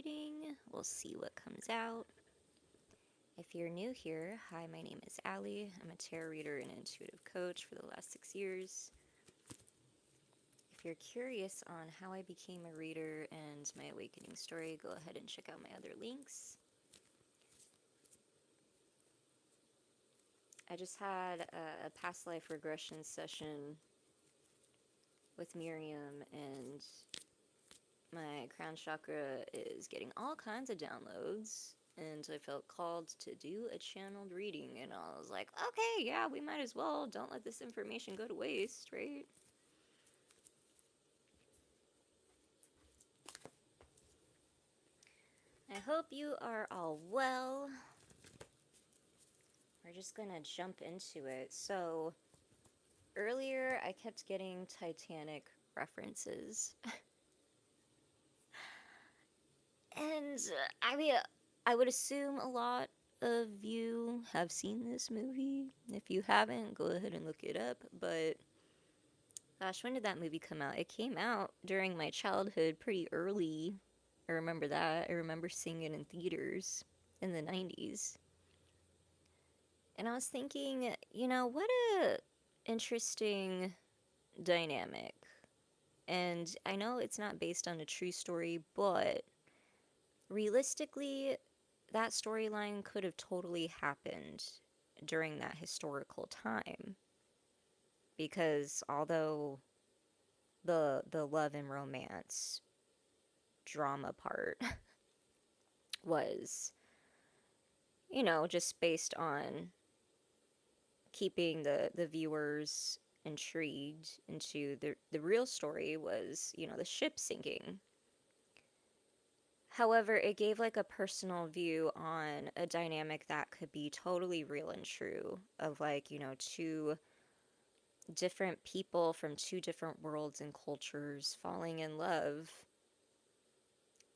reading. We'll see what comes out. If you're new here, hi, my name is Allie. I'm a tarot reader and intuitive coach for the last 6 years. If you're curious on how I became a reader and my awakening story, go ahead and check out my other links. I just had a past life regression session with Miriam, and my crown chakra is getting all kinds of downloads, and I felt called to do a channeled reading, and I was like, okay, yeah, we might as well. Don't let this information go to waste, right? I hope you are all well. We're just gonna jump into it. So, earlier I kept getting Titanic references. And I mean, I would assume a lot of you have seen this movie. If you haven't, go ahead and look it up. But gosh, when did that movie come out? It came out during my childhood pretty early. I remember that. I remember seeing it in theaters in the 90s. And I was thinking, what a interesting dynamic. And I know it's not based on a true story, but realistically, that storyline could have totally happened during that historical time. Because although the love and romance drama part was, just based on keeping the viewers intrigued into the real story was, the ship sinking. However, it gave like a personal view on a dynamic that could be totally real and true of like, two different people from two different worlds and cultures falling in love,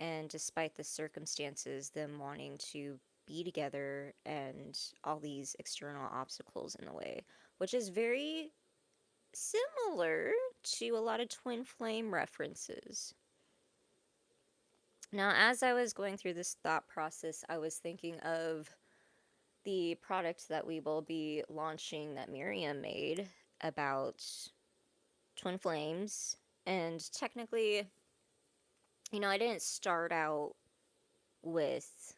and despite the circumstances, them wanting to be together and all these external obstacles in the way, which is very similar to a lot of twin flame references. Now, as I was going through this thought process, I was thinking of the product that we will be launching that Miriam made about twin flames. And technically, I didn't start out with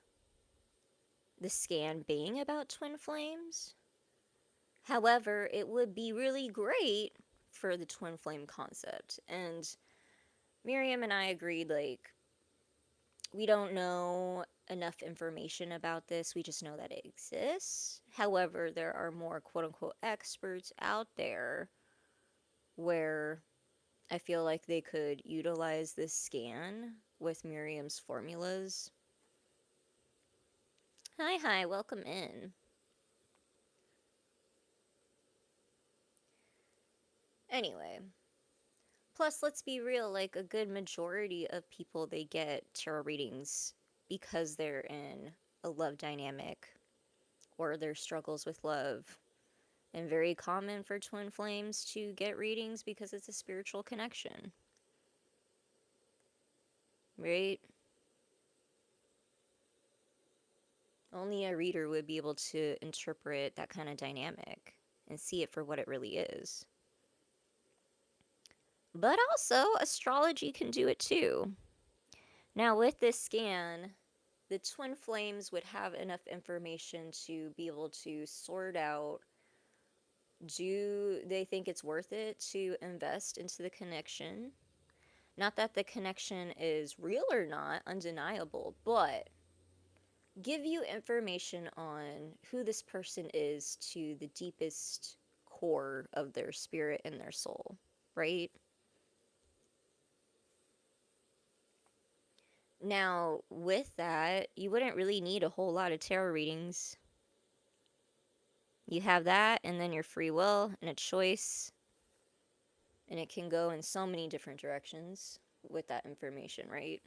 the scan being about twin flames. However, it would be really great for the twin flame concept. And Miriam and I agreed, like, we don't know enough information about this. We just know that it exists. However, there are more quote unquote experts out there where I feel like they could utilize this scan with Miriam's formulas. Hi, welcome in. Anyway, plus, let's be real, like a good majority of people, they get tarot readings because they're in a love dynamic or their struggles with love. And very common for twin flames to get readings because it's a spiritual connection. Right? Only a reader would be able to interpret that kind of dynamic and see it for what it really is. But also, astrology can do it too. Now, with this scan, the twin flames would have enough information to be able to sort out, do they think it's worth it to invest into the connection? Not that the connection is real or not, undeniable, but give you information on who this person is to the deepest core of their spirit and their soul, right? Now, with that, you wouldn't really need a whole lot of tarot readings. You have that, and then your free will and a choice, and it can go in so many different directions with that information, right?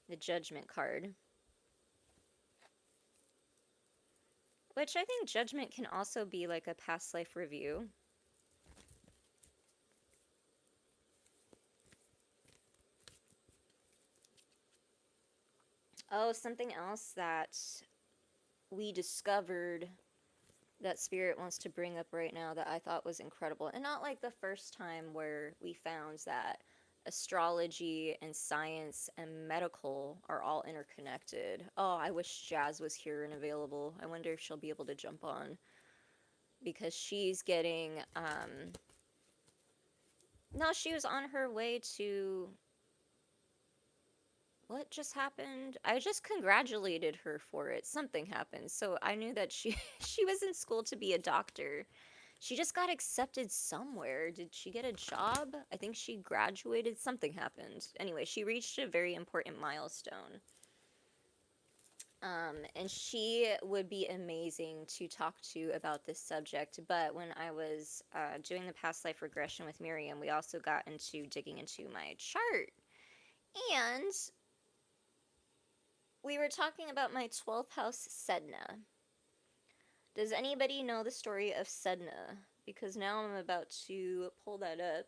The Judgment card, which I think Judgment can also be like a past life review. Oh, something else that we discovered that Spirit wants to bring up right now that I thought was incredible. And not like the first time where we found that astrology and science and medical are all interconnected. Oh, I wish Jazz was here and available. I wonder if she'll be able to jump on because she's getting no, she was on her way to what just happened? I just congratulated her for it. Something happened. So I knew that she she was in school to be a doctor. She just got accepted somewhere. Did she get a job? I think she graduated. Something happened. Anyway, she reached a very important milestone. And she would be amazing to talk to about this subject. But when I was doing the past life regression with Miriam, we also got into digging into my chart. And we were talking about my 12th house, Sedna. Does anybody know the story of Sedna? Because now I'm about to pull that up.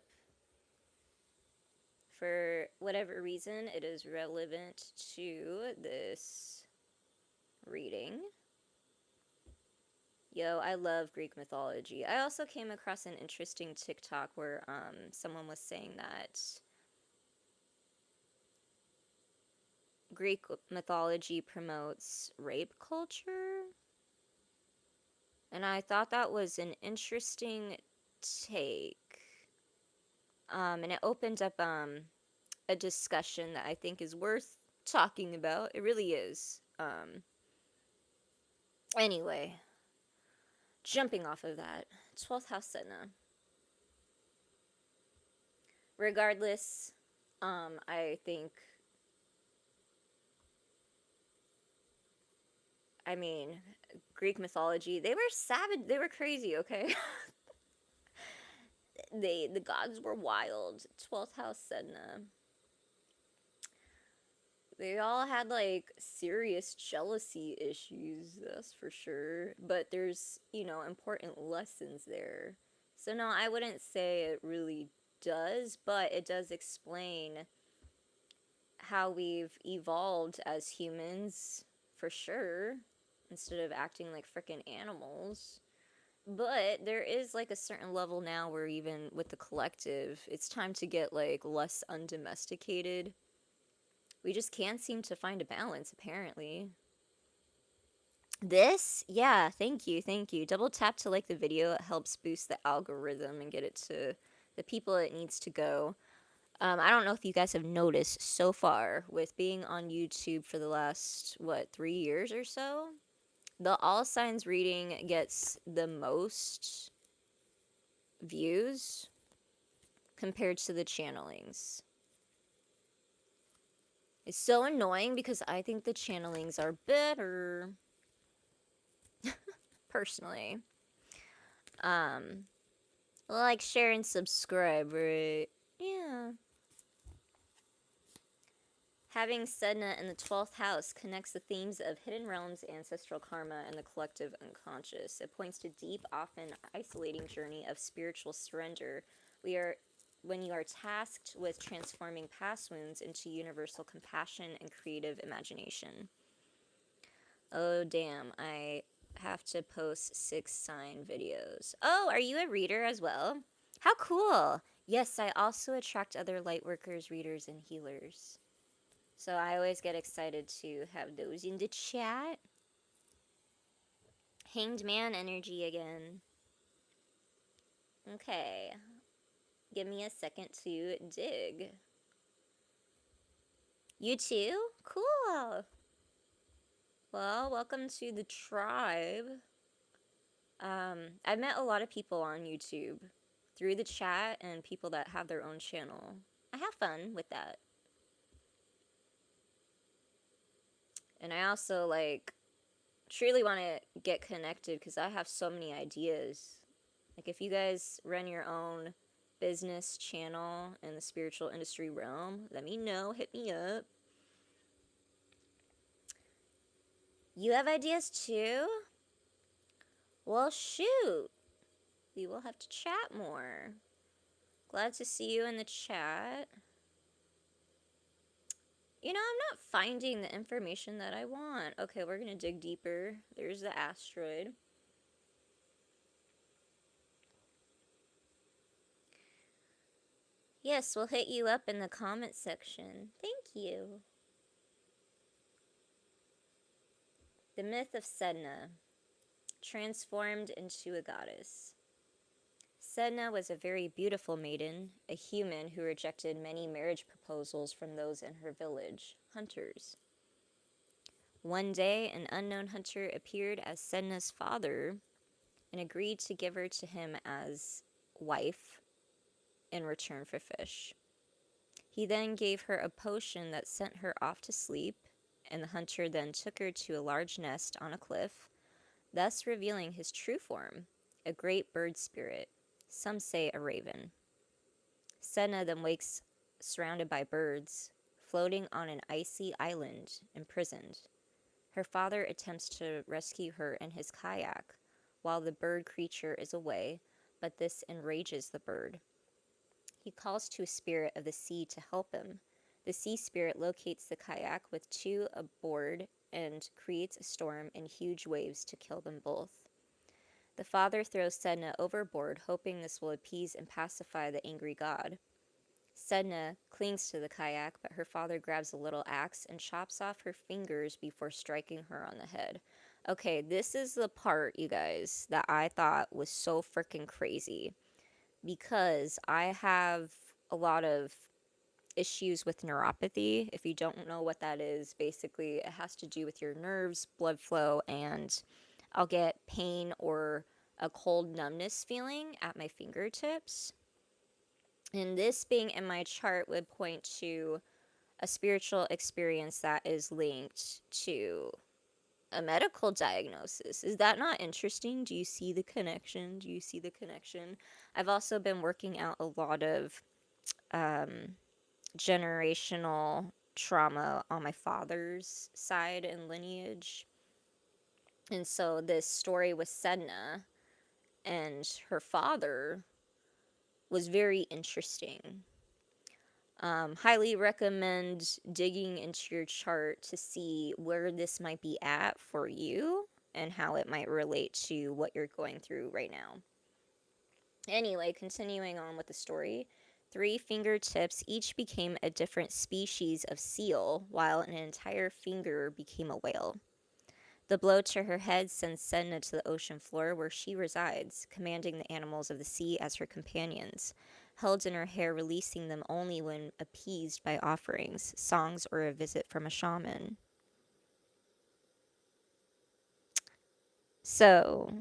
For whatever reason, it is relevant to this reading. Yo, I love Greek mythology. I also came across an interesting TikTok where someone was saying that Greek mythology promotes rape culture. And I thought that was an interesting take. And it opened up a discussion that I think is worth talking about. It really is. Anyway, jumping off of that, 12th house Sedna. Regardless, I think, I mean, Greek mythology, they were savage, they were crazy, okay? The gods were wild. 12th house Sedna. They all had like serious jealousy issues, that's for sure. But there's, important lessons there. So, no, I wouldn't say it really does, but it does explain how we've evolved as humans, for sure, instead of acting like freaking animals. But there is like a certain level now where even with the collective, it's time to get like less undomesticated. We just can't seem to find a balance, apparently. This? Yeah, thank you, thank you. Double tap to like the video. It helps boost the algorithm and get it to the people it needs to go. I don't know if you guys have noticed so far with being on YouTube for the last, 3 years or so? The all signs reading gets the most views compared to the channelings. It's so annoying because I think the channelings are better. Personally. Like, share, and subscribe, right? Yeah. Having Sedna in the 12th house connects the themes of hidden realms, ancestral karma, and the collective unconscious. It points to deep, often isolating journey of spiritual surrender. When you are tasked with transforming past wounds into universal compassion and creative imagination. Oh, damn. I have to post 6 sign videos. Oh, are you a reader as well? How cool! Yes, I also attract other light workers, readers, and healers. So I always get excited to have those in the chat. Hanged man energy again. Okay. Give me a second to dig. You too? Cool. Well, welcome to the tribe. I've met a lot of people on YouTube through the chat and people that have their own channel. I have fun with that. And I also, truly want to get connected because I have so many ideas. Like, if you guys run your own business channel in the spiritual industry realm, let me know. Hit me up. You have ideas too? Well, shoot. We will have to chat more. Glad to see you in the chat. You know, I'm not finding the information that I want. Okay, we're gonna dig deeper. There's the asteroid. Yes, we'll hit you up in the comment section. Thank you. The myth of Sedna, transformed into a goddess. Sedna was a very beautiful maiden, a human who rejected many marriage proposals from those in her village, hunters. One day, an unknown hunter appeared as Sedna's father and agreed to give her to him as wife in return for fish. He then gave her a potion that sent her off to sleep, and the hunter then took her to a large nest on a cliff, thus revealing his true form, a great bird spirit, some say a raven. Sedna then wakes surrounded by birds, floating on an icy island, imprisoned. Her father attempts to rescue her in his kayak, while the bird creature is away, but this enrages the bird. He calls to a spirit of the sea to help him. The sea spirit locates the kayak with two aboard and creates a storm and huge waves to kill them both. The father throws Sedna overboard, hoping this will appease and pacify the angry god. Sedna clings to the kayak, but her father grabs a little axe and chops off her fingers before striking her on the head. Okay, this is the part, you guys, that I thought was so freaking crazy, because I have a lot of issues with neuropathy. If you don't know what that is, basically it has to do with your nerves, blood flow, and I'll get pain or a cold numbness feeling at my fingertips. And this being in my chart would point to a spiritual experience that is linked to a medical diagnosis. Is that not interesting? Do you see the connection? Do you see the connection? I've also been working out a lot of generational trauma on my father's side and lineage. And so this story with Sedna and her father was very interesting. Highly recommend digging into your chart to see where this might be at for you and how it might relate to what you're going through right now. Anyway, continuing on with the story, three fingertips each became a different species of seal, while an entire finger became a whale. The blow to her head sends Sedna to the ocean floor where she resides, commanding the animals of the sea as her companions, held in her hair, releasing them only when appeased by offerings, songs, or a visit from a shaman. So,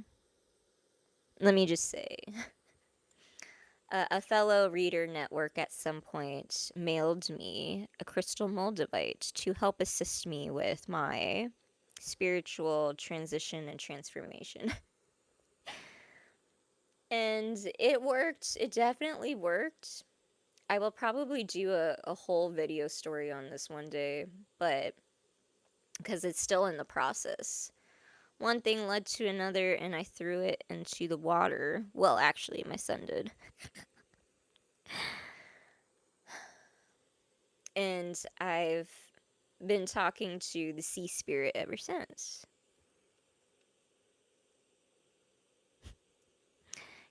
let me just say, a fellow reader network at some point mailed me a crystal moldavite to help assist me with my spiritual transition and transformation. And it worked. It definitely worked. I will probably do a whole video story on this one day, but because it's still in the process. One thing led to another, and I threw it into the water. Well, actually, my son did. And I've been talking to the sea spirit ever since.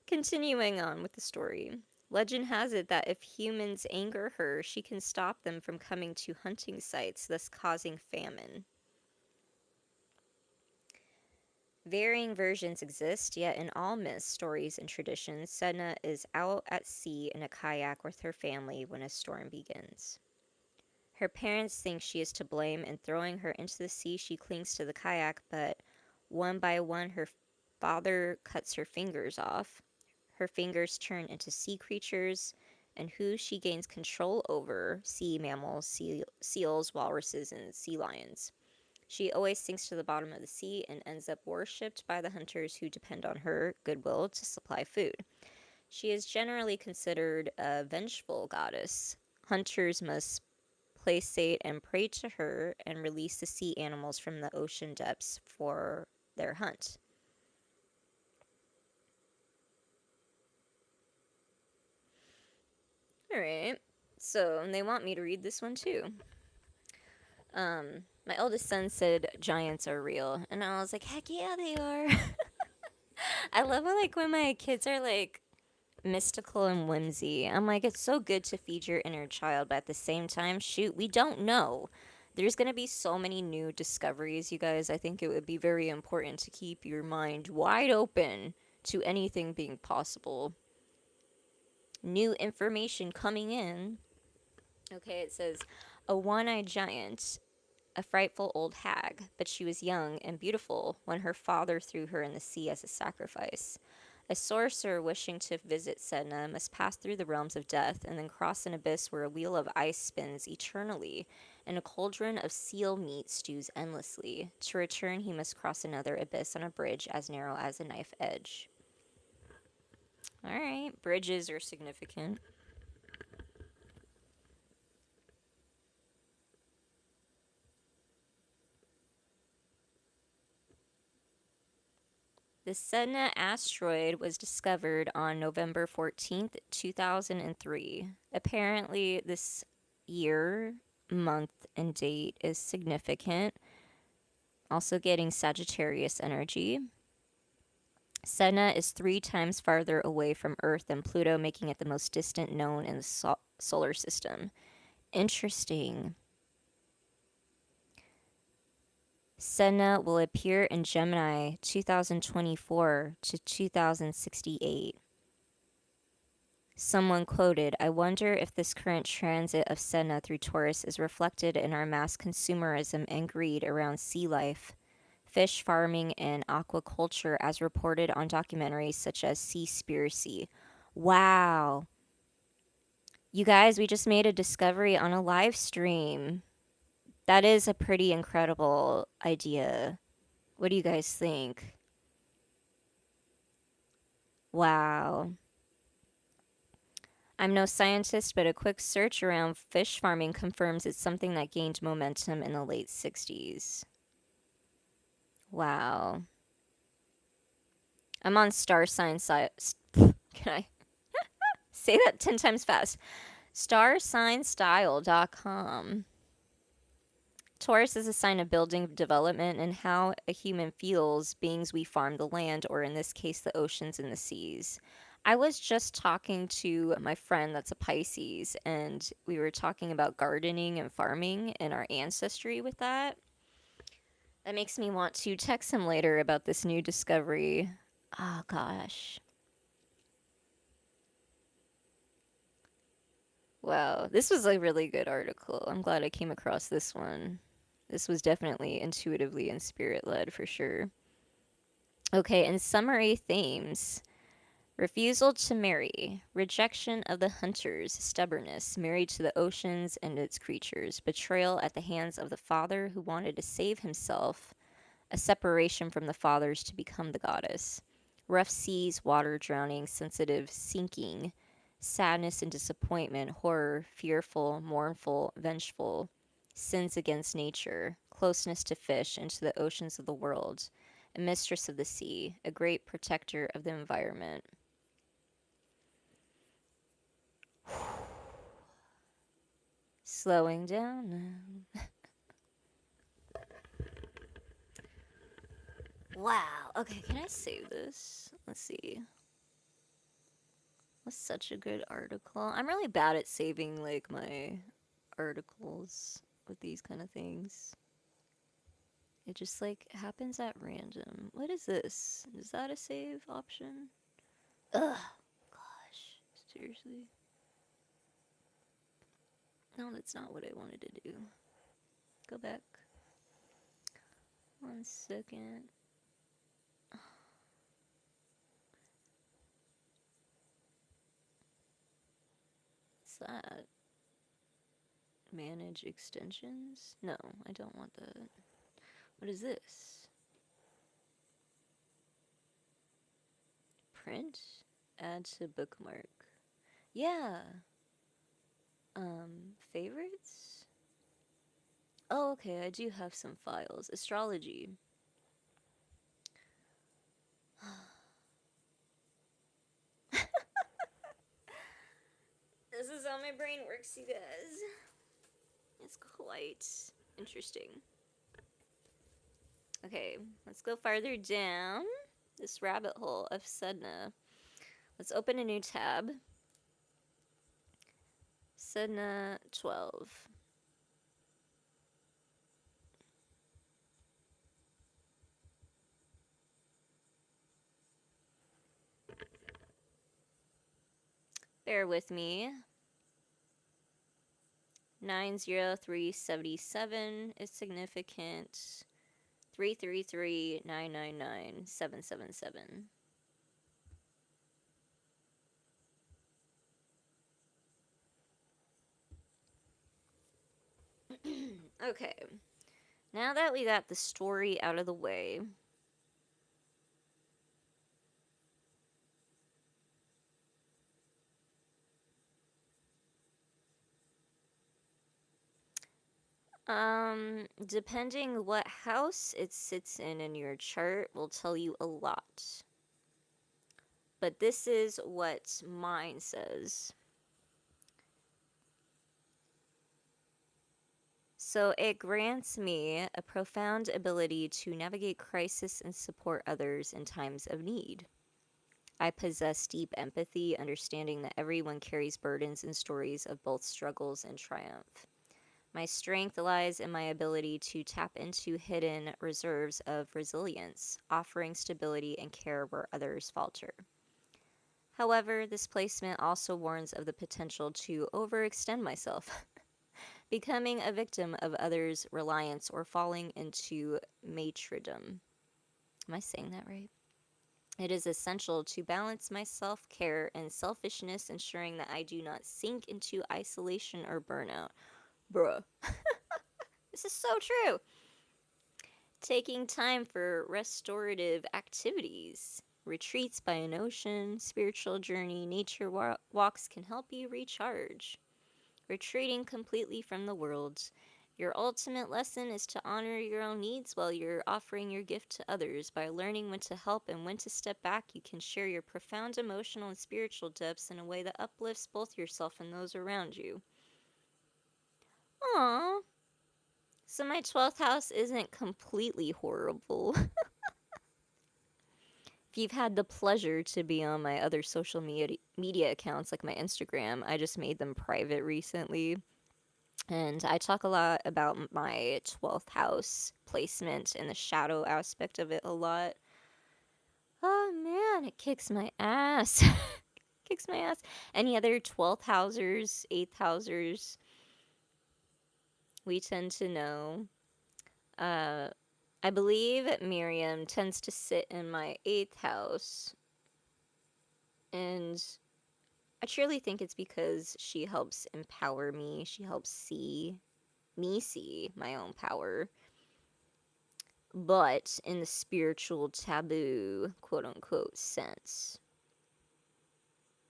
Continuing on with the story. Legend has it that if humans anger her, she can stop them from coming to hunting sites, thus causing famine. Varying versions exist, yet in all myths, stories, and traditions, Sedna is out at sea in a kayak with her family when a storm begins. Her parents think she is to blame, and throwing her into the sea, she clings to the kayak, but one by one, her father cuts her fingers off. Her fingers turn into sea creatures, and who she gains control over sea mammals, seals, walruses, and sea lions. She always sinks to the bottom of the sea and ends up worshipped by the hunters who depend on her goodwill to supply food. She is generally considered a vengeful goddess. Hunters must placate and pray to her and release the sea animals from the ocean depths for their hunt. Alright, so they want me to read this one too. My oldest son said giants are real, and I was like, heck yeah, they are. I love how, like, when my kids are like mystical and whimsy, I'm like, it's so good to feed your inner child, but at the same time, shoot, we don't know. There's going to be so many new discoveries, you guys. I think it would be very important to keep your mind wide open to anything being possible. New information coming in. Okay, it says a one eyed giant, a frightful old hag, but she was young and beautiful when her father threw her in the sea as a sacrifice. A sorcerer wishing to visit Sedna must pass through the realms of death and then cross an abyss where a wheel of ice spins eternally and a cauldron of seal meat stews endlessly. To return, he must cross another abyss on a bridge as narrow as a knife edge. Alright, bridges are significant. The Sedna asteroid was discovered on November 14th, 2003. Apparently, this year, month, and date is significant. Also, getting Sagittarius energy. Sedna is 3 times farther away from Earth than Pluto, making it the most distant known in the solar system. Interesting. Sedna will appear in Gemini 2024 to 2068. Someone quoted, I wonder if this current transit of Sedna through Taurus is reflected in our mass consumerism and greed around sea life, fish farming, and aquaculture as reported on documentaries such as Seaspiracy. Wow. You guys, we just made a discovery on a live stream. That is a pretty incredible idea. What do you guys think? Wow. I'm no scientist, but a quick search around fish farming confirms it's something that gained momentum in the late 60s. Wow. I'm on star sign site. Can I say that 10 times fast? Starsignstyle.com. Taurus is a sign of building development and how a human feels, beings we farm the land, or in this case, the oceans and the seas. I was just talking to my friend that's a Pisces, and we were talking about gardening and farming and our ancestry with that. That makes me want to text him later about this new discovery. Oh, gosh. Wow. This was a really good article. I'm glad I came across this one. This was definitely intuitively and spirit led for sure. Okay, in summary themes: refusal to marry, rejection of the hunters, stubbornness, married to the oceans and its creatures, betrayal at the hands of the father who wanted to save himself, a separation from the fathers to become the goddess, rough seas, water, drowning, sensitive, sinking, sadness and disappointment, horror, fearful, mournful, vengeful, sins against nature, closeness to fish and to the oceans of the world, a mistress of the sea, a great protector of the environment. Slowing down now. Wow. Okay, can I save this? Let's see. Was such a good article. I'm really bad at saving like my articles with these kind of things. It just like happens at random. What is this? Is that a save option? Ugh. Gosh. Seriously. No, that's not what I wanted to do. Go back. 1 second. What's that? Manage extensions? No, I don't want that. What is this? Print? Add to bookmark. Yeah. Favorites? Oh, okay, I do have some files. Astrology. This is how my brain works, you guys. It's quite Interesting. Okay, let's go farther down this rabbit hole of Sedna. Let's open a new tab. Sedna 12. Bear with me. 90377 is significant. 333-999-777. Okay, now that we got the story out of the way, depending what house it sits in your chart will tell you a lot. But this is what mine says. So it grants me a profound ability to navigate crisis and support others in times of need. I possess deep empathy, understanding that everyone carries burdens and stories of both struggles and triumph. My strength lies in my ability to tap into hidden reserves of resilience, offering stability and care where others falter. However, this placement also warns of the potential to overextend myself, becoming a victim of others' reliance or falling into martyrdom. Am I saying that right? It is essential to balance my self care and selfishness, ensuring that I do not sink into isolation or burnout. Bruh. This is so true. Taking time for restorative activities, retreats by an ocean, spiritual journey, nature walks can help you recharge. Retreating completely from the world. Your ultimate lesson is to honor your own needs while you're offering your gift to others. By learning when to help and when to step back, you can share your profound emotional and spiritual depths in a way that uplifts both yourself and those around you. Aww. So my 12th house isn't completely horrible. If you've had the pleasure to be on my other social media accounts, like my Instagram, I just made them private recently. And I talk a lot about my 12th house placement and the shadow aspect of it a lot. Oh man, it kicks my ass. Kicks my ass. Any other 12th housers, 8th housers, we tend to know. Uh, I believe Miriam tends to sit in my 8th house. And I truly think it's because she helps empower me. She helps see me see my own power. But in the spiritual taboo, quote unquote, sense,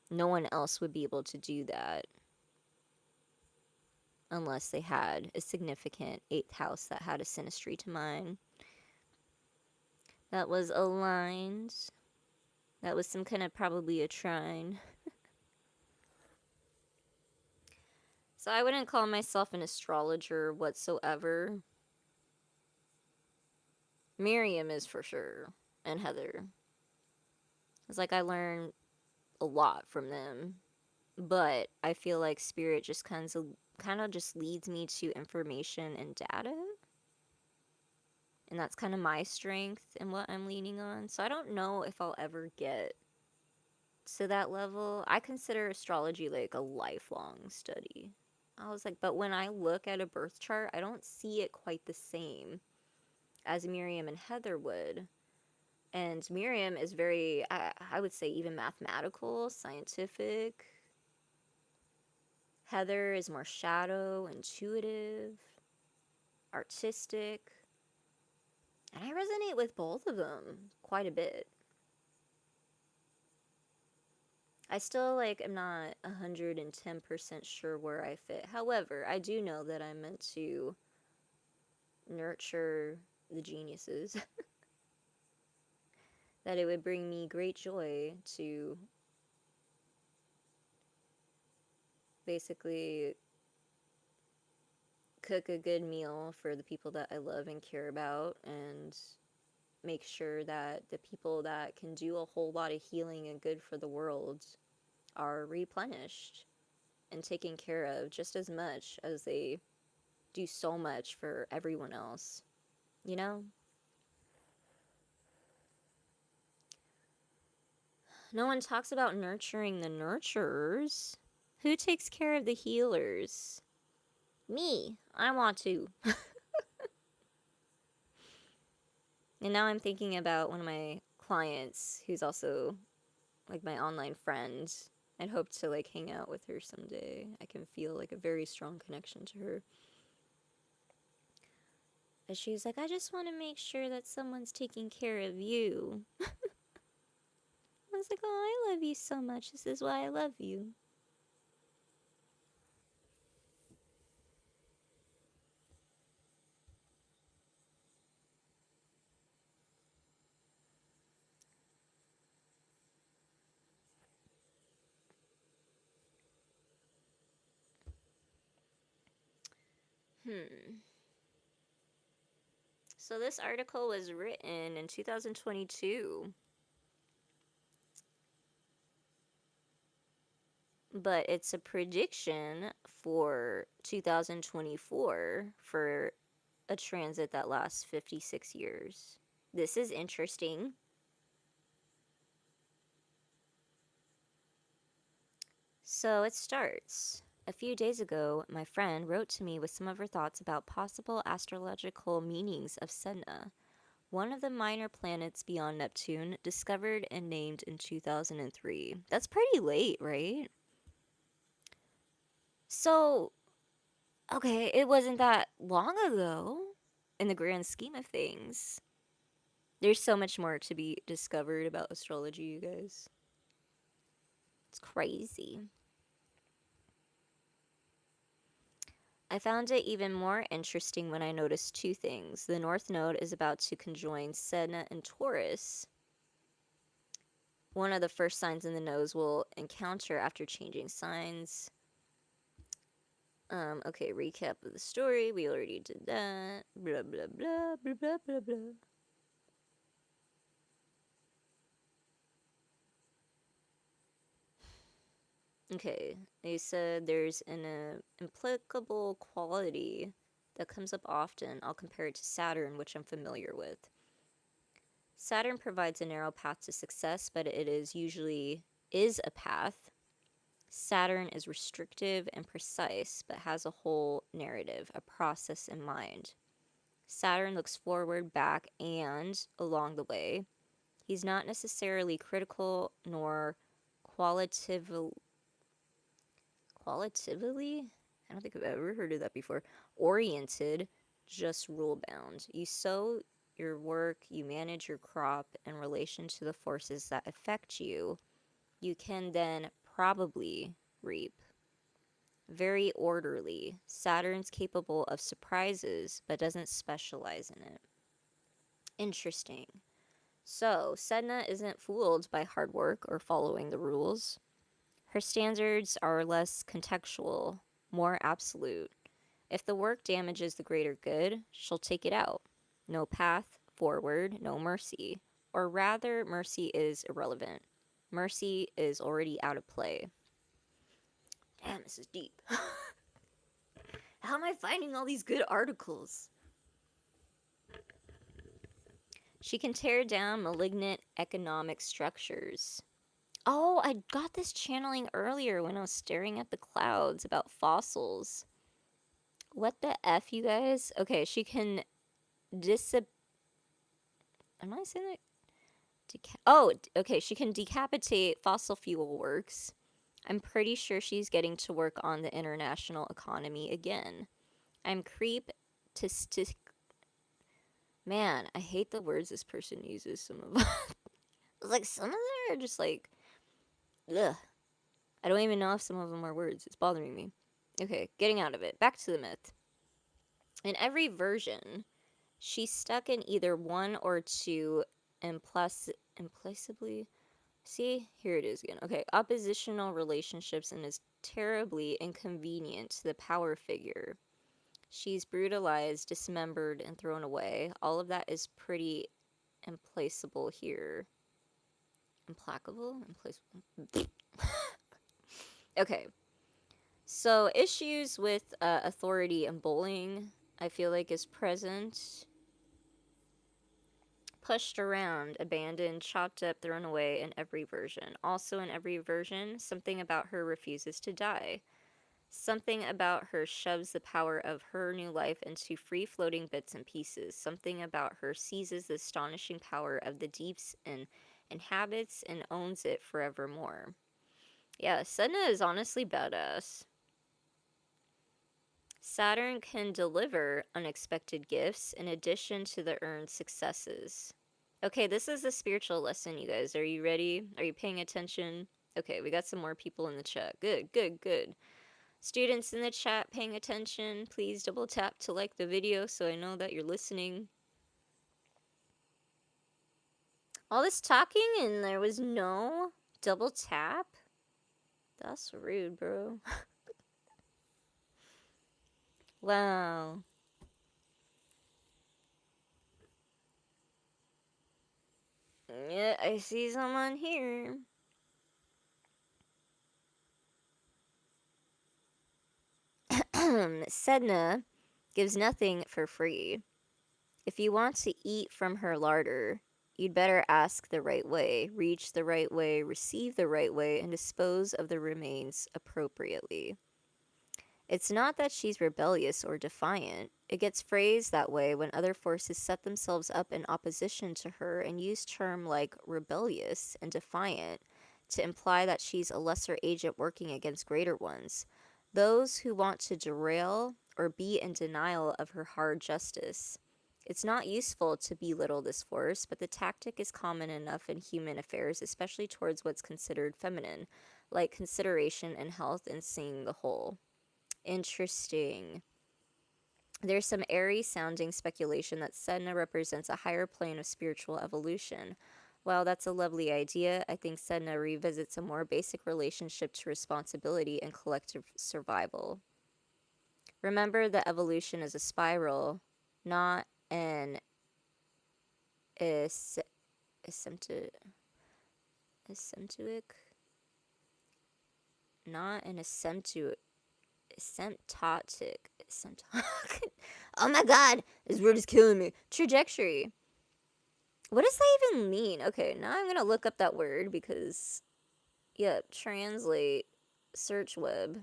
no one else would be able to do that unless they had a significant 8th house that had a synastry to mine. That was aligned. That was some kind of probably a trine. So I wouldn't call myself an astrologer whatsoever. Miriam is for sure, and Heather. It's like I learned a lot from them, but I feel like spirit just kind of just leads me to information and data, and that's kind of my strength and what I'm leaning on. So I don't know if I'll ever get to that level. I consider astrology like a lifelong study. I was like, but when I look at a birth chart, I don't see it quite the same as Miriam and Heather would. And Miriam is very, I would say, even mathematical, scientific. Heather is more shadow, intuitive, artistic. And I resonate with both of them quite a bit. I still am not 110% sure where I fit. However, I do know that I'm meant to nurture the geniuses. That it would bring me great joy to basically cook a good meal for the people that I love and care about, and make sure that the people that can do a whole lot of healing and good for the world are replenished and taken care of just as much as they do so much for everyone else, you know? No one talks about nurturing the nurturers. Who takes care of the healers? Me. I want to. And now I'm thinking about one of my clients who's also like my online friend. I'd hope to like hang out with her someday. I can feel like a very strong connection to her. But she's like, I just want to make sure that someone's taking care of you. I was like, oh, I love you so much. This is why I love you. So this article was written in 2022. But it's a prediction for 2024 for a transit that lasts 56 years. This is interesting. So it starts. A few days ago, my friend wrote to me with some of her thoughts about possible astrological meanings of Sedna, one of the minor planets beyond Neptune, discovered and named in 2003. That's pretty late, right? So, okay, it wasn't that long ago in the grand scheme of things. There's so much more to be discovered about astrology, you guys. It's crazy. I found it even more interesting when I noticed two things. The North Node is about to conjoin Sedna and Taurus, one of the first signs in the nodes we'll encounter after changing signs. Okay, recap of the story. We already did that. Blah, blah, blah, blah, blah, blah, blah. Okay, they said there's an implicable quality that comes up often. I'll compare it to Saturn, which I'm familiar with. Saturn provides a narrow path to success, but it is usually a path. Saturn is restrictive and precise, but has a whole narrative, a process in mind. Saturn looks forward, back, and along the way. He's not necessarily critical nor qualitatively, I don't think I've ever heard of that before, oriented, just rule bound. You sow your work, you manage your crop in relation to the forces that affect you. You can then probably reap. Very orderly. Saturn's capable of surprises, but doesn't specialize in it. Interesting. So, Sedna isn't fooled by hard work or following the rules. Her standards are less contextual, more absolute. If the work damages the greater good, she'll take it out. No path forward, no mercy. Or rather, mercy is irrelevant. Mercy is already out of play. Damn, this is deep. How am I finding all these good articles? She can tear down malignant economic structures. Oh, I got this channeling earlier when I was staring at the clouds about fossils. What the F, you guys? Okay, she can Am I saying that? Okay, she can decapitate fossil fuel works. I'm pretty sure she's getting to work on the international economy again. I'm creep to Man, I hate the words this person uses. Some of them. Like, some of them are just like, ugh. I don't even know if some of them are words. It's bothering me. Okay, getting out of it. Back to the myth. In every version, she's stuck in either one or two implaceably. See, here it is again. Okay, oppositional relationships and is terribly inconvenient to the power figure. She's brutalized, dismembered, and thrown away. All of that is pretty implaceable here. Implacable? Implaceable. Okay. So, issues with authority and bullying, I feel like, is present. Pushed around, abandoned, chopped up, thrown away in every version. Also, in every version, something about her refuses to die. Something about her shoves the power of her new life into free floating bits and pieces. Something about her seizes the astonishing power of the deeps and inhabits and owns it forevermore. Yeah, Sedna is honestly badass. Saturn can deliver unexpected gifts in addition to the earned successes. Okay, this is a spiritual lesson, you guys. Are you ready? Are you paying attention? Okay, we got some more people in the chat. Good, good, good. Students in the chat paying attention, please double tap to like the video so I know that you're listening. All this talking and there was no double tap? That's rude, bro. Wow. Yeah, I see someone here. Sedna gives nothing for free. If you want to eat from her larder, you'd better ask the right way, reach the right way, receive the right way, and dispose of the remains appropriately. It's not that she's rebellious or defiant. It gets phrased that way when other forces set themselves up in opposition to her and use terms like rebellious and defiant to imply that she's a lesser agent working against greater ones. Those who want to derail or be in denial of her hard justice. It's not useful to belittle this force, but the tactic is common enough in human affairs, especially towards what's considered feminine, like consideration and health and seeing the whole. Interesting. There's some airy sounding speculation that Sedna represents a higher plane of spiritual evolution. While that's a lovely idea, I think Sedna revisits a more basic relationship to responsibility and collective survival. Remember that evolution is a spiral, not an asymptotic, not an asymptotic. Oh my god, this word is killing me. Trajectory. What does that even mean? Okay, now I'm gonna look up that word because, yeah, translate, search web.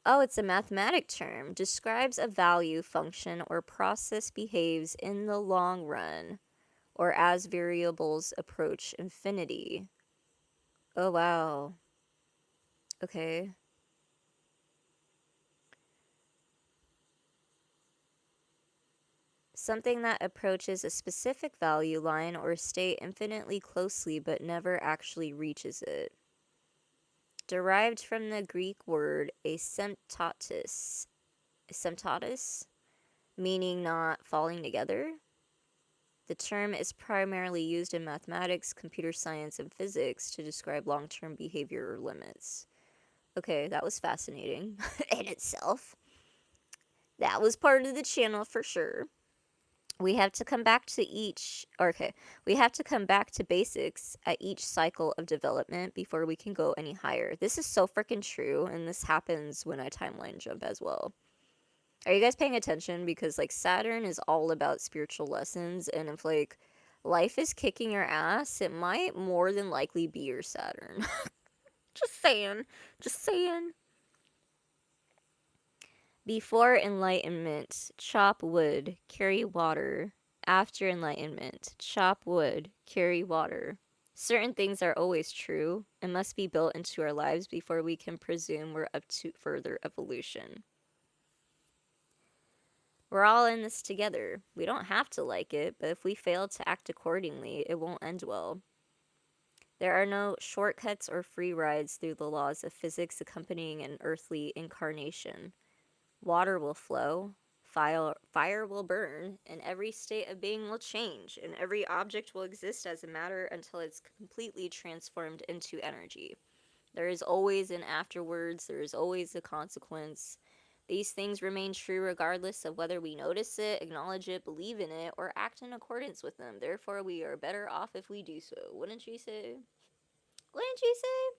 Oh, it's a mathematic term. Describes a value, function, or process behaves in the long run, or as variables approach infinity. Oh, wow. Okay. Something that approaches a specific value line or state infinitely closely but never actually reaches it. Derived from the Greek word asymptotis, meaning not falling together. The term is primarily used in mathematics, computer science, and physics to describe long-term behavior limits. Okay, that was fascinating in itself. That was part of the channel for sure. We have to come back to we have to come back to basics at each cycle of development before we can go any higher. This is so freaking true, and this happens when I timeline jump as well. Are you guys paying attention? Because, like, Saturn is all about spiritual lessons, and if, like, life is kicking your ass, it might more than likely be your Saturn. Just saying. Just saying. Before enlightenment, chop wood, carry water. After enlightenment, chop wood, carry water. Certain things are always true and must be built into our lives before we can presume we're up to further evolution. We're all in this together. We don't have to like it, but if we fail to act accordingly, it won't end well. There are no shortcuts or free rides through the laws of physics accompanying an earthly incarnation. Water will flow, fire will burn, and every state of being will change, and every object will exist as a matter until it's completely transformed into energy. There is always an afterwards, there is always a consequence. These things remain true regardless of whether we notice it, acknowledge it, believe in it, or act in accordance with them. Therefore, we are better off if we do so. Wouldn't you say? Wouldn't you say?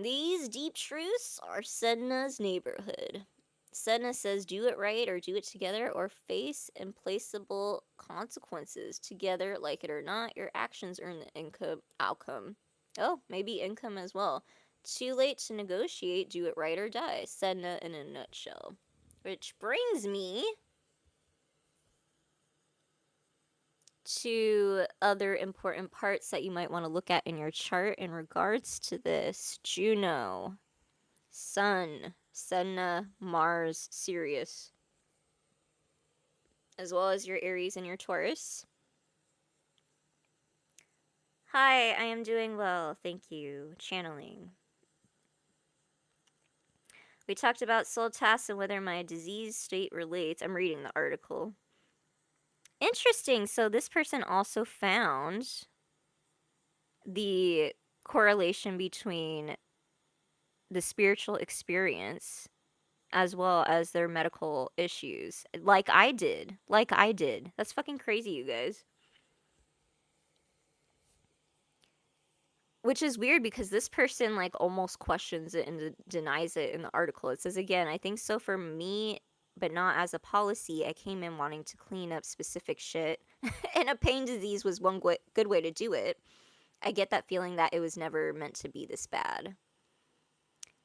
These deep truths are Sedna's neighborhood. Sedna says do it right or do it together or face implaceable consequences. Together, like it or not, your actions earn the outcome. Oh, maybe income as well. Too late to negotiate, do it right or die. Sedna in a nutshell. Which brings me to other important parts that you might want to look at in your chart in regards to this. Juno, Sun, Sedna, Mars, Sirius, as well as your Aries and your Taurus. Hi, I am doing well, thank you. Channeling. We talked about soul tasks and whether my disease state relates. I'm reading the article. Interesting. So this person also found the correlation between the spiritual experience as well as their medical issues. Like I did. Like I did. That's fucking crazy, you guys. Which is weird because this person like almost questions it and denies it in the article. It says again, I think so for me, but not as a policy. I came in wanting to clean up specific shit, and a pain disease was one good way to do it. I get that feeling that it was never meant to be this bad.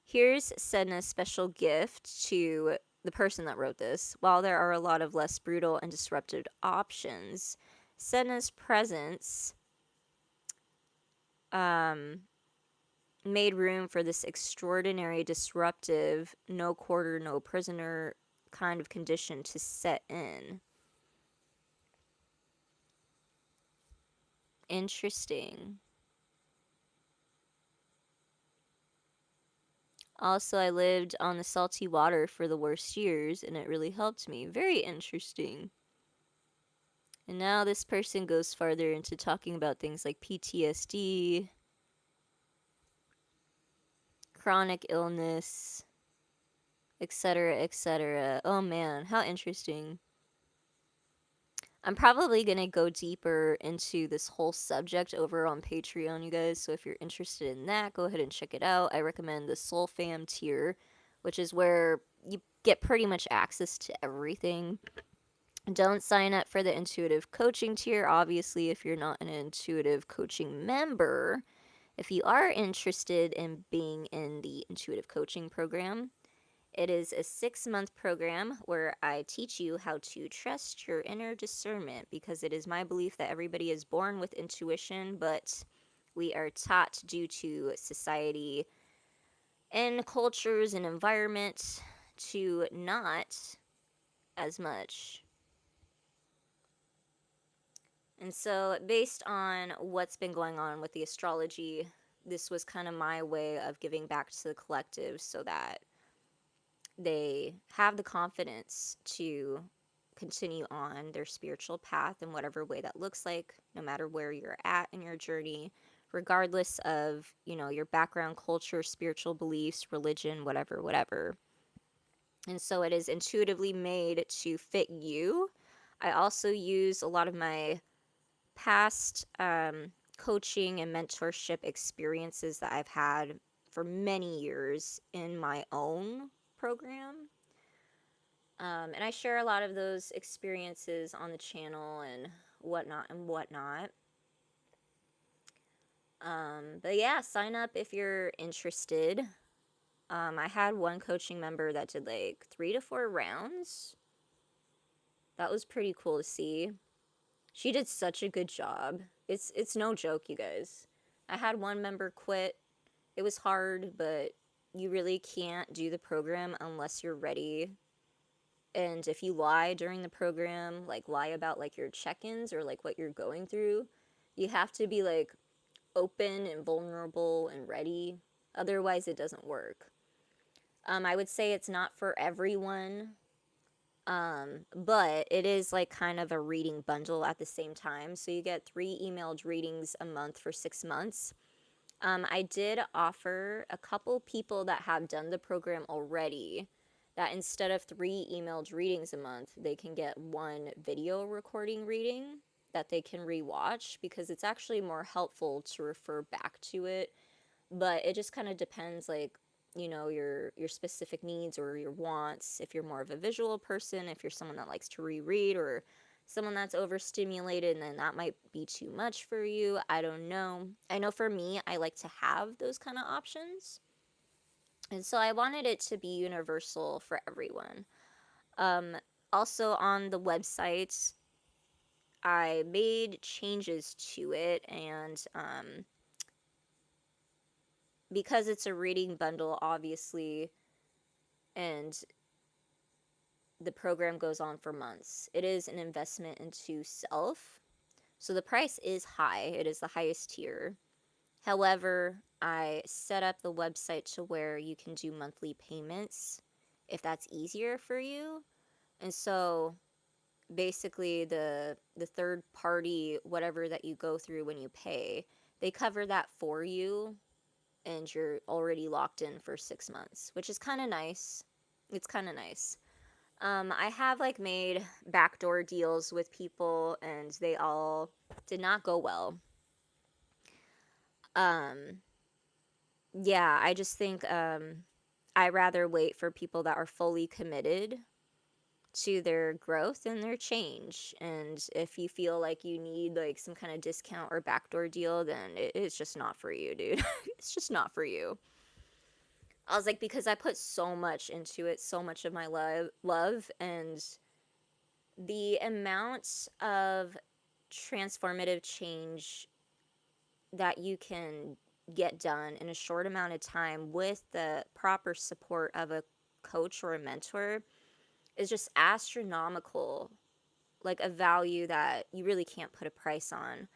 Here's Sedna's special gift to the person that wrote this. While there are a lot of less brutal and disruptive options, Sedna's presence made room for this extraordinary, disruptive, no quarter, no prisoner kind of condition to set in. Interesting. Also, I lived on the salty water for the worst years, and it really helped me. Very interesting. And now this person goes farther into talking about things like PTSD, chronic illness, etc., etc. Oh man, how interesting. I'm probably going to go deeper into this whole subject over on Patreon, you guys. So if you're interested in that, go ahead and check it out. I recommend the Soul Fam tier, which is where you get pretty much access to everything. Don't sign up for the intuitive coaching tier, obviously, if you're not an intuitive coaching member. If you are interested in being in the intuitive coaching program, it is a 6-month program where I teach you how to trust your inner discernment, because it is my belief that everybody is born with intuition, but we are taught due to society and cultures and environment to not as much. And so, based on what's been going on with the astrology, this was kind of my way of giving back to the collective so that they have the confidence to continue on their spiritual path in whatever way that looks like, no matter where you're at in your journey, regardless of, your background, culture, spiritual beliefs, religion, whatever. And so it is intuitively made to fit you. I also use a lot of my past coaching and mentorship experiences that I've had for many years in my own program. And I share a lot of those experiences on the channel and whatnot. But yeah, sign up if you're interested. I had one coaching member that did like 3 to 4 rounds. That was pretty cool to see. She did such a good job. It's no joke, you guys. I had one member quit. It was hard, but you really can't do the program unless you're ready. And if you lie during the program, like lie about like your check-ins or like what you're going through, you have to be like open and vulnerable and ready. Otherwise, it doesn't work. I would say it's not for everyone, but it is like kind of a reading bundle at the same time. So you get 3 emailed readings a month for 6 months. I did offer a couple people that have done the program already that instead of 3 emailed readings a month, they can get 1 video recording reading that they can rewatch, because it's actually more helpful to refer back to it. But it just kind of depends, like, your specific needs or your wants. If you're more of a visual person, if you're someone that likes to reread, or someone that's overstimulated, and then that might be too much for you. I don't know. I know for me, I like to have those kind of options. And so I wanted it to be universal for everyone. Um, Also, on the website, I made changes to it, and because it's a reading bundle, obviously, and the program goes on for months, it is an investment into self. So the price is high, it is the highest tier. However, I set up the website to where you can do monthly payments if that's easier for you. And so basically the third party, whatever that you go through when you pay, they cover that for you, and you're already locked in for 6 months, which is kind of nice. It's kind of nice. I have like made backdoor deals with people, and they all did not go well. Um, yeah, I just think I rather wait for people that are fully committed to their growth and their change. And if you feel like you need like some kind of discount or backdoor deal, then it's just not for you, dude. It's just not for you. I was like, because I put so much into it, so much of my love, and the amount of transformative change that you can get done in a short amount of time with the proper support of a coach or a mentor is just astronomical, like a value that you really can't put a price on.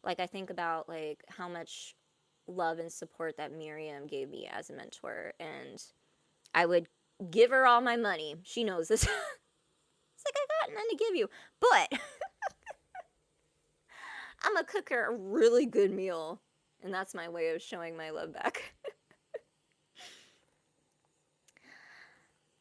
Like, I think about like how much love and support that Miriam gave me as a mentor, and I would give her all my money. She knows this. It's like, I got none to give you, but I'm gonna cook her a really good meal, and that's my way of showing my love back.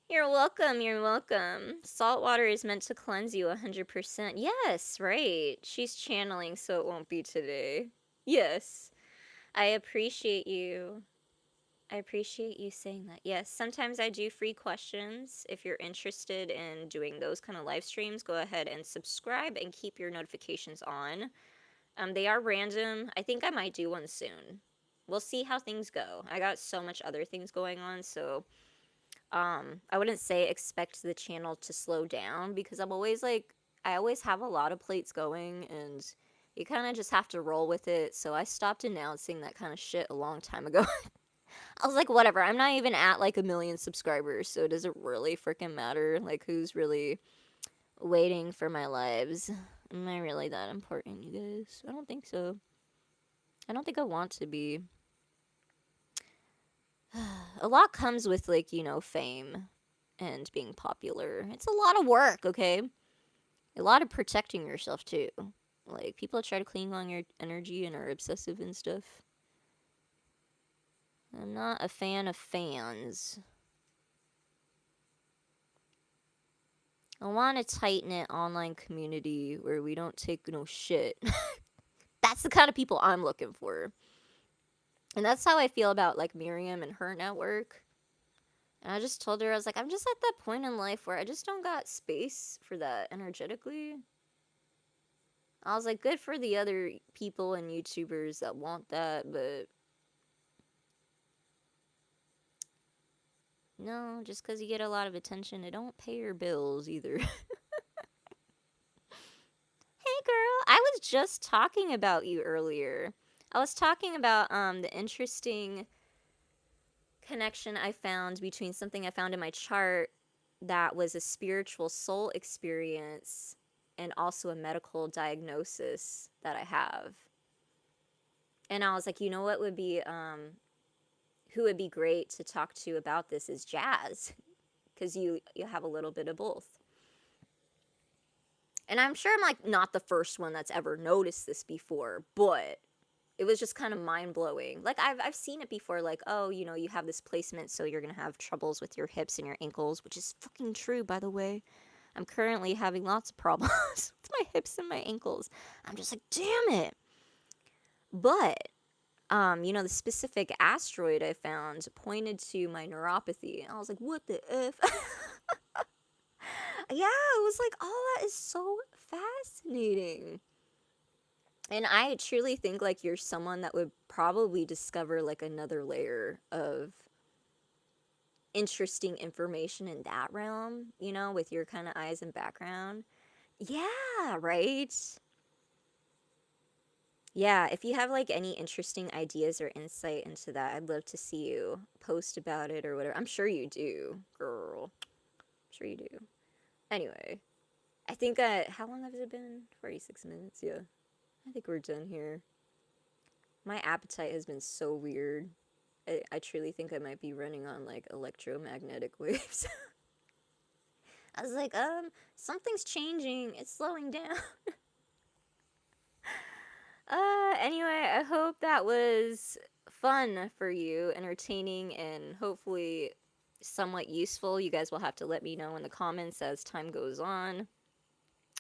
You're welcome, you're welcome. Salt water is meant to cleanse you 100%. Yes, right. She's channeling, so it won't be today. Yes. I appreciate you. I appreciate you saying that. Yes, sometimes I do free questions. If you're interested in doing those kind of live streams, go ahead and subscribe and keep your notifications on. They are random. I think I might do one soon. We'll see how things go. I got so much other things going on, so I wouldn't say expect the channel to slow down, because I'm always like, I always have a lot of plates going, and you kind of just have to roll with it. So I stopped announcing that kind of shit a long time ago. I was like, whatever, I'm not even at like 1 million subscribers, so does it really freaking matter? Like, who's really waiting for my lives? Am I really that important, you guys? I don't think so. I don't think I want to be. A lot comes with, like, fame and being popular. It's a lot of work, okay? A lot of protecting yourself, too. Like, people try to cling on your energy and are obsessive and stuff. I'm not a fan of fans. I want a tight-knit online community where we don't take no shit. That's the kind of people I'm looking for. And that's how I feel about, like, Miriam and her network. And I just told her, I was like, I'm just at that point in life where I just don't got space for that energetically. I was like, good for the other people and YouTubers that want that, but no, just because you get a lot of attention, it don't pay your bills either. Hey girl, I was just talking about you earlier. I was talking about the interesting connection I found between something I found in my chart that was a spiritual soul experience and also a medical diagnosis that I have. And I was like, you know what would be who would be great to talk to about this is Jazz, because you have a little bit of both. And I'm sure I'm like not the first one that's ever noticed this before, but it was just kind of mind-blowing. Like, I've seen it before, like, oh, you know, you have this placement, so you're gonna have troubles with your hips and your ankles, which is fucking true, by the way. I'm currently having lots of problems with my hips and my ankles. I'm just like, damn it. But, you know, the specific asteroid I found pointed to my neuropathy. And I was like, what the F? Yeah, it was like, oh, that is so fascinating. And I truly think like you're someone that would probably discover like another layer of interesting information in that realm, you know, with your kind of eyes and background. Yeah, right? Yeah, if you have like any interesting ideas or insight into that, I'd love to see you post about it or whatever. I'm sure you do, girl. I'm sure you do. Anyway, I think how long has it been? 46 minutes, yeah. I think we're done here. My appetite has been so weird. I truly think I might be running on like electromagnetic waves. I was like, something's changing. It's slowing down. Anyway, I hope that was fun for you, entertaining, and hopefully somewhat useful. You guys will have to let me know in the comments as time goes on.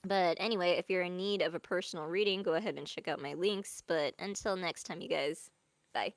But anyway, if you're in need of a personal reading, go ahead and check out my links. But until next time, you guys, bye.